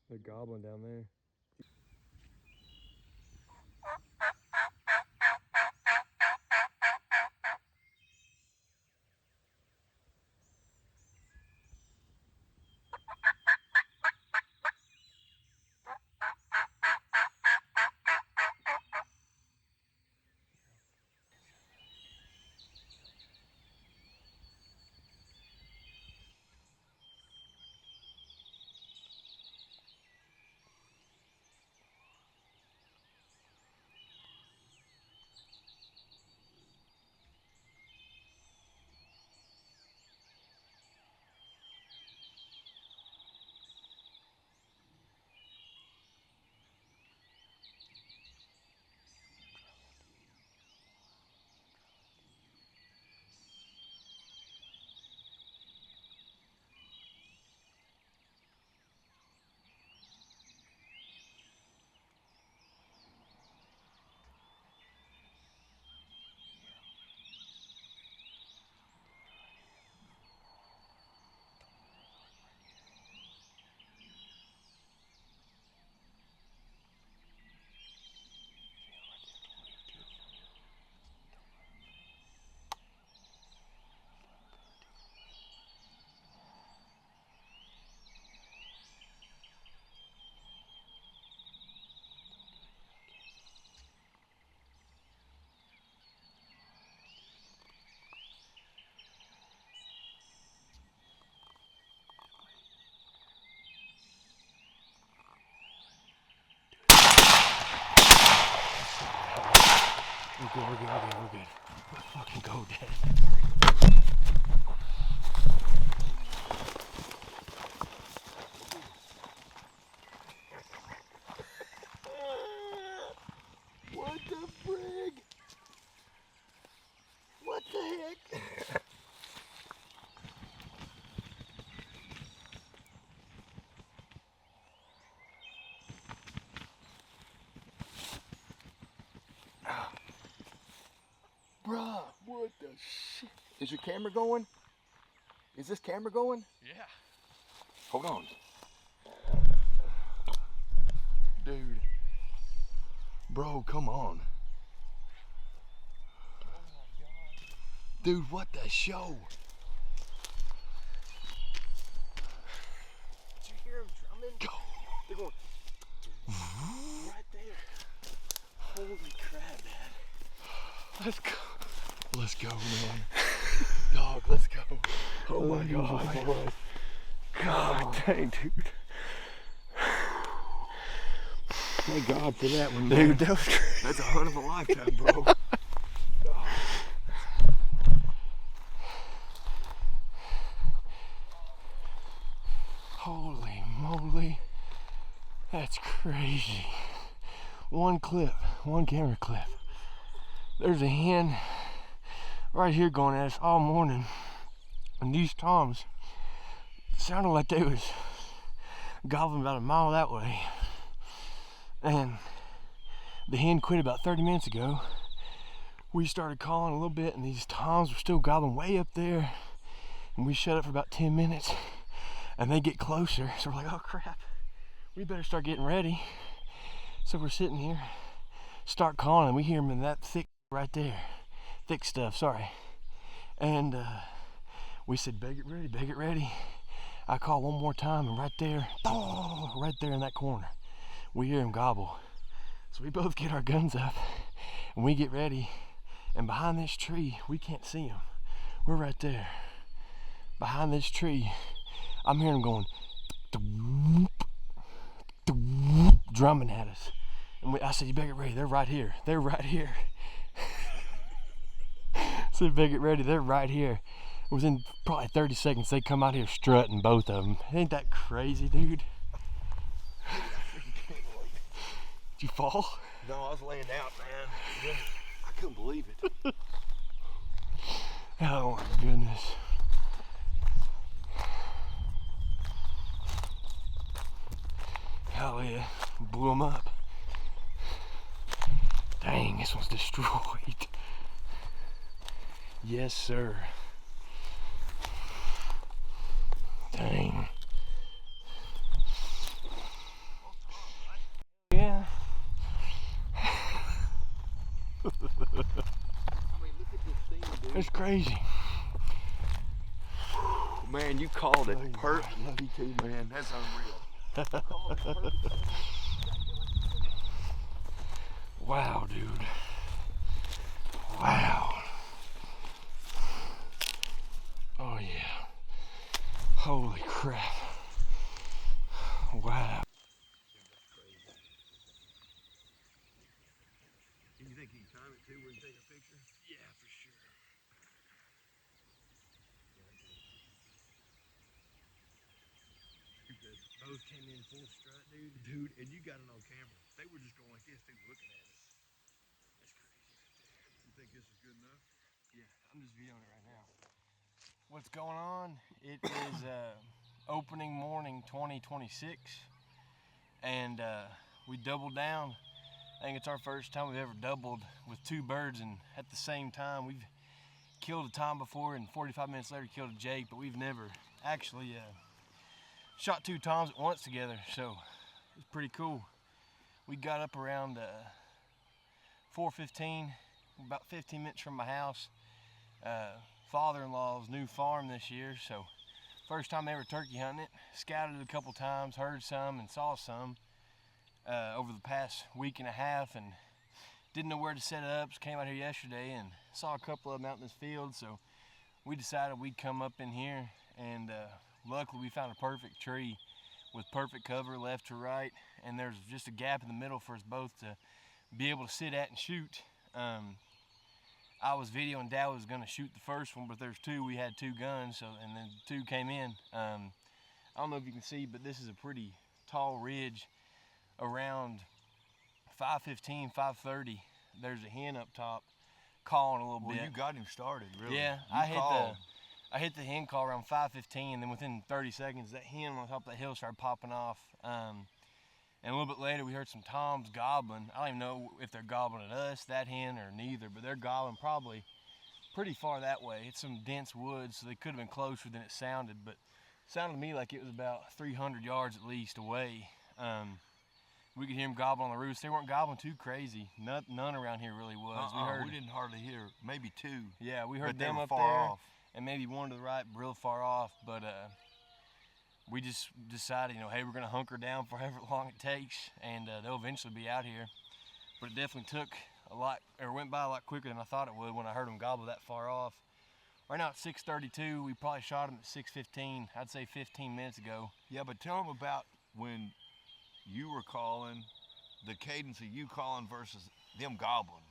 They're gobbling down there. We're good. Let's fucking go, Dad. What the frig? What the heck? Bruh, what the shit? Is your camera going? Is this camera going? Yeah. Hold on. Dude. Bro, come on. Oh my god. Dude, what the show? Did you hear them drumming? Go. They're going right there. Holy crap, Dad. Let's go. Let's go, man. Dog, let's go. Oh my god. Boy. God dang, dude. Thank God for that one, man. Dude, that was crazy. That's a hunt of a lifetime, bro. Holy moly. That's crazy. One clip, one camera clip. There's a hen right here going at us all morning. And these toms sounded like they was gobbling about a mile that way. And the hen quit about 30 minutes ago. We started calling a little bit and these toms were still gobbling way up there. And we shut up for about 10 minutes and they get closer. So we're like, oh crap, we better start getting ready. So we're sitting here, start calling, and we hear them in that thick right there. Thick stuff, sorry. And we said, better get ready. I call one more time, and right there in that corner, we hear him gobble. So we both get our guns up, and we get ready. And behind this tree, we can't see him. We're right there. Behind this tree, I'm hearing them going, drumming at us. And I said, you better get ready, they're right here. They're right here. I said, better get ready, they're right here. Within probably 30 seconds, they come out here strutting, both of them. Ain't that crazy, dude? Did you fall? No, I was laying out, man. I couldn't believe it. Oh my goodness. Hell yeah, blew them up. Dang, this one's destroyed. Yes, sir. Dang. mean, look at this thing, dude. It's crazy. Man, you called it Love you, perfect. love you too, Man, that's unreal. You called it perfect. Wow, dude. Wow. Oh yeah. Holy crap. Wow. You think you can time it too when you take a picture? Yeah, for sure. Both came in full strut, dude. Dude, and you got it on camera. They were just going like this, they were looking at us. That's crazy right there. You think this is good enough? Yeah, I'm just videoing it right now. What's going on? It is opening morning 2026, and we doubled down. I think it's our first time we've ever doubled with two birds, and at the same time we've killed a tom before, and 45 minutes later killed a jake, but we've never actually shot two toms at once together, so it's pretty cool. We got up around 4:15, about 15 minutes from my house. Father-in-law's new farm this year, so first time ever turkey hunting it. Scouted it a couple times, heard some and saw some over the past week and a half, and didn't know where to set it up. So came out here yesterday and saw a couple of them out in this field, so we decided we'd come up in here, and luckily we found a perfect tree with perfect cover left to right, and there's just a gap in the middle for us both to be able to sit at and shoot. I was videoing, Dad was gonna shoot the first one, but there's two, we had two guns, so, and then two came in. I don't know if you can see, but this is a pretty tall ridge. Around 5:15, 5:30, there's a hen up top calling a little bit. Well, you got him started, really. Yeah, You called. I hit the hen call around 5:15, and then within 30 seconds, that hen on top of that hill started popping off. And a little bit later, we heard some toms gobbling. I don't even know if they're gobbling at us, that hen, or neither, but they're gobbling probably pretty far that way. It's some dense woods, so they could have been closer than it sounded, but it sounded to me like it was about 300 yards at least away. We could hear them gobble on the roost. They weren't gobbling too crazy. None around here really was. We didn't hardly hear, maybe two. Yeah, we heard but they them were up far there, off. and maybe one to the right, real far off. But we just decided, hey, we're gonna hunker down for however long it takes, and they'll eventually be out here. But it definitely took went by a lot quicker than I thought it would when I heard them gobble that far off. Right now it's 6:32. We probably shot them at 6:15. I'd say 15 minutes ago. Yeah, but tell them about when you were calling, the cadence of you calling versus them gobbling.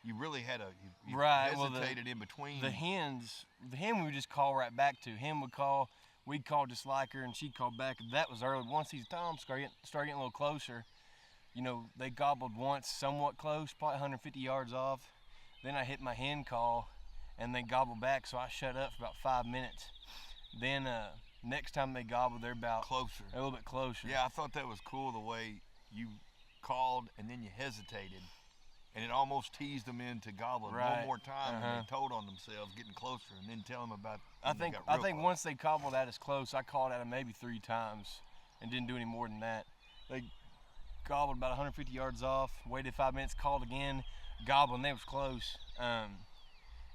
You really had you Right, well, hesitated in between. The hen we would just call right back to. Hen would call, we'd call just like her, and she'd call back. That was early. Once these toms started getting a little closer, they gobbled once, somewhat close, probably 150 yards off. Then I hit my hen call, and they gobbled back, so I shut up for about 5 minutes. Then next time they gobbled, they're about closer. A little bit closer. Yeah, I thought that was cool the way you called and then you hesitated, and it almost teased them into gobbling one more time, and they told on themselves, getting closer, and then tell them about. I think once they gobbled at us close, I called at them maybe 3 times, and didn't do any more than that. They gobbled about 150 yards off, waited 5 minutes, called again, gobbling. They was close.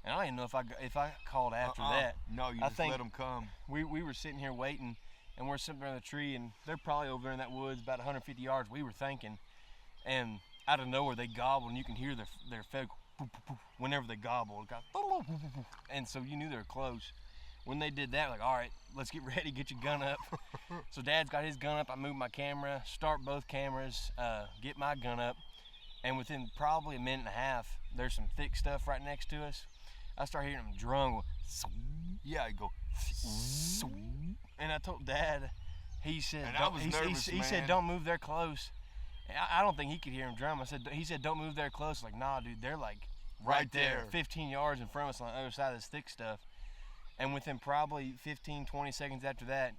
And I don't even know if I called after that. No, you just let them come. We were sitting here waiting, and we're sitting there in the tree, and they're probably over there in that woods about 150 yards, we were thinking. And out of nowhere, they gobble, and you can hear their fed whenever they gobble. It got, and so you knew they were close. When they did that, like, all right, let's get ready, get your gun up. So Dad's got his gun up, I moved my camera, start both cameras, get my gun up, and within probably a minute and a half, there's some thick stuff right next to us. I start hearing them drum. Yeah, I go. And I told Dad, he said, and I was nervous, he said, don't move there close. I don't think he could hear him drum. He said, don't move there close. Like, nah, dude, they're like right there, 15 yards in front of us on the other side of this thick stuff. And within probably 15, 20 seconds after that,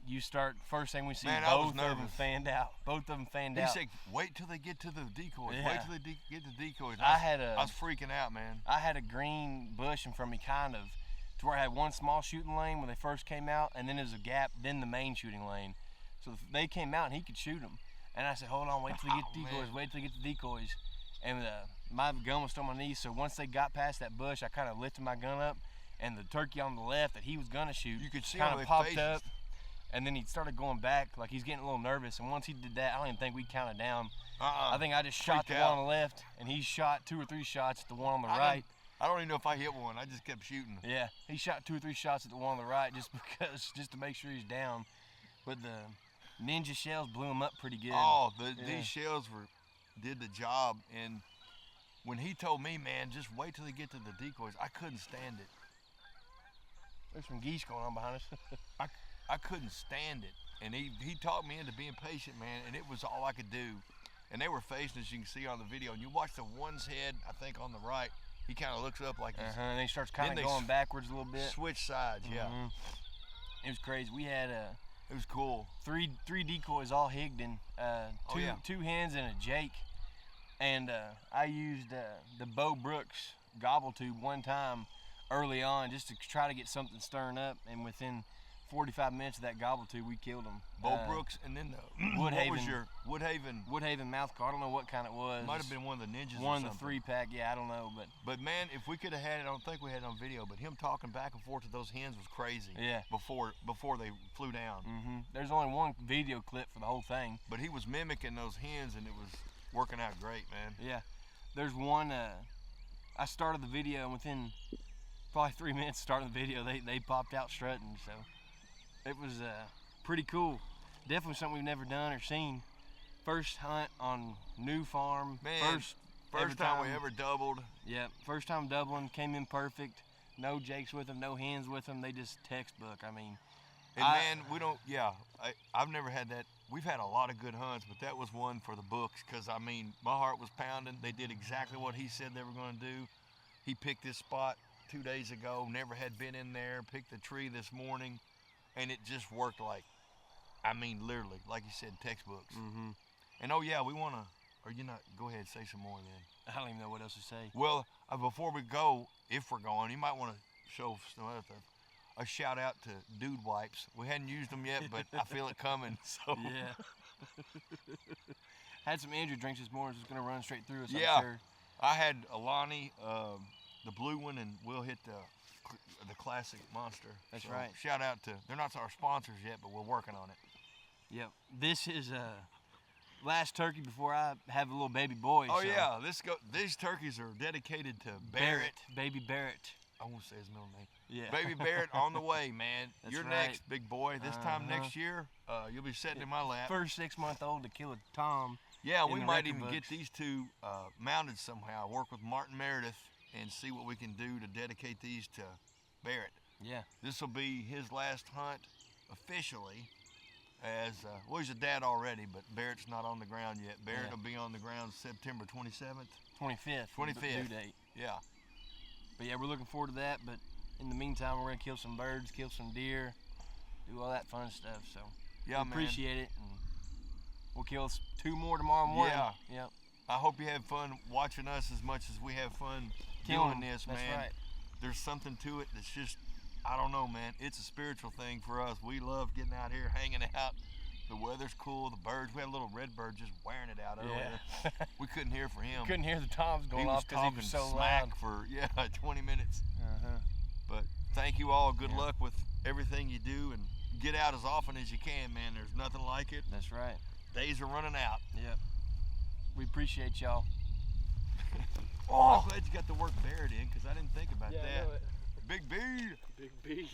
first thing we see, both of them fanned out. Both of them fanned out. He said, wait till they get to the decoys. Yeah. Wait till they get to the decoys. I was freaking out, man. I had a green bush in front of me, kind of, to where I had one small shooting lane when they first came out, and then there's a gap, then the main shooting lane. So they came out, and he could shoot them. And I said, hold on, wait till they get the decoys, wait till they get the decoys. And my gun was still on my knees. So once they got past that bush, I kind of lifted my gun up, and the turkey on the left that he was gonna shoot, you could see kind of popped up, and then he started going back like he's getting a little nervous. And once he did that, I don't even think we counted down. I think I just shot the one on the left, and he shot 2 or 3 shots at the one on the right. I don't even know if I hit one. I just kept shooting. Yeah, he shot 2 or 3 shots at the one on the right just to make sure he's down. But the ninja shells blew him up pretty good. Oh, these shells did the job. And when he told me, man, just wait till they get to the decoys, I couldn't stand it. There's some geese going on behind us. I couldn't stand it. And he talked me into being patient, man, and it was all I could do. And they were facing, as you can see on the video. And you watch the one's head, I think on the right, he kind of looks up like he's... And then he starts kind of going backwards a little bit. Switch sides, yeah. It was crazy. We had it was cool. Three decoys all Higdon, two hens and a Jake. And I used the Bo Brooks gobble tube one time early on just to try to get something stirring up. And within 45 minutes of that gobble tube, we killed them. Bo Brooks, and then the Woodhaven. What was your Woodhaven? Woodhaven mouth call. I don't know what kind it was. Might have been one of the ninjas. One of the 3-pack. Yeah, I don't know, but man, if we could have had it, I don't think we had it on video. But him talking back and forth to those hens was crazy. Yeah. Before they flew down. There's only one video clip for the whole thing. But he was mimicking those hens, and it was working out great, man. Yeah. There's one. I started the video, and within probably 3 minutes of starting the video, they popped out strutting. So. It was pretty cool. Definitely something we've never done or seen. First hunt on new farm. Man, first time we ever doubled. Yeah, first time doubling. Came in perfect. No Jakes with them, no hens with them. They just textbook. I mean. And man, we don't. Yeah, I've never had that. We've had a lot of good hunts, but that was one for the books. Cause I mean, my heart was pounding. They did exactly what he said they were going to do. He picked this spot 2 days ago. Never had been in there. Picked the tree this morning. And it just worked like, I mean, literally, like you said, textbooks. And oh yeah, we want to, or you not, go ahead, say some more then. I don't even know what else to say. Well, before we go, if we're going, you might want to show some other stuff. A shout out to Dude Wipes. We hadn't used them yet, but I feel it coming. So yeah. Had some energy drinks this morning, so it's going to run straight through us, yeah. I'm sure. I had Alani, the blue one, and we'll hit the classic monster. That's right. Shout out to, they're not our sponsors yet, but we're working on it. Yep. This is last turkey before I have a little baby boy. Oh so. Yeah, these turkeys are dedicated to Barrett. Baby Barrett. I won't say his middle name. Yeah. Baby Barrett on the way, man. That's You're right. next, big boy. This time next year, you'll be sitting in my lap. First 6-month-old to kill a Tom. Yeah, we might even get these two mounted somehow. Work with Martin Meredith and see what we can do to dedicate these to Barrett. Yeah. This will be his last hunt officially. As well, he's a dad already, but Barrett's not on the ground yet. Barrett will be on the ground September 27th. 25th. 25th. Due date. Yeah. But yeah, we're looking forward to that. But in the meantime, we're gonna kill some birds, kill some deer, do all that fun stuff. So yeah, we appreciate it, and we'll kill 2 more tomorrow morning. Yeah. Yep. I hope you have fun watching us as much as we have fun doing this, man. That's right. There's something to it that's just, I don't know, man. It's a spiritual thing for us. We love getting out here, hanging out. The weather's cool. The birds. We had a little red bird just wearing it out earlier. We couldn't hear for him. Couldn't hear the toms going off because he was so smack loud. For 20 minutes. But thank you all. Good luck with everything you do, and get out as often as you can, man. There's nothing like it. That's right. Days are running out. Yep. We appreciate y'all. I'm glad you got the word Barrett in, because I didn't think about that. I know it. Big B. Big B.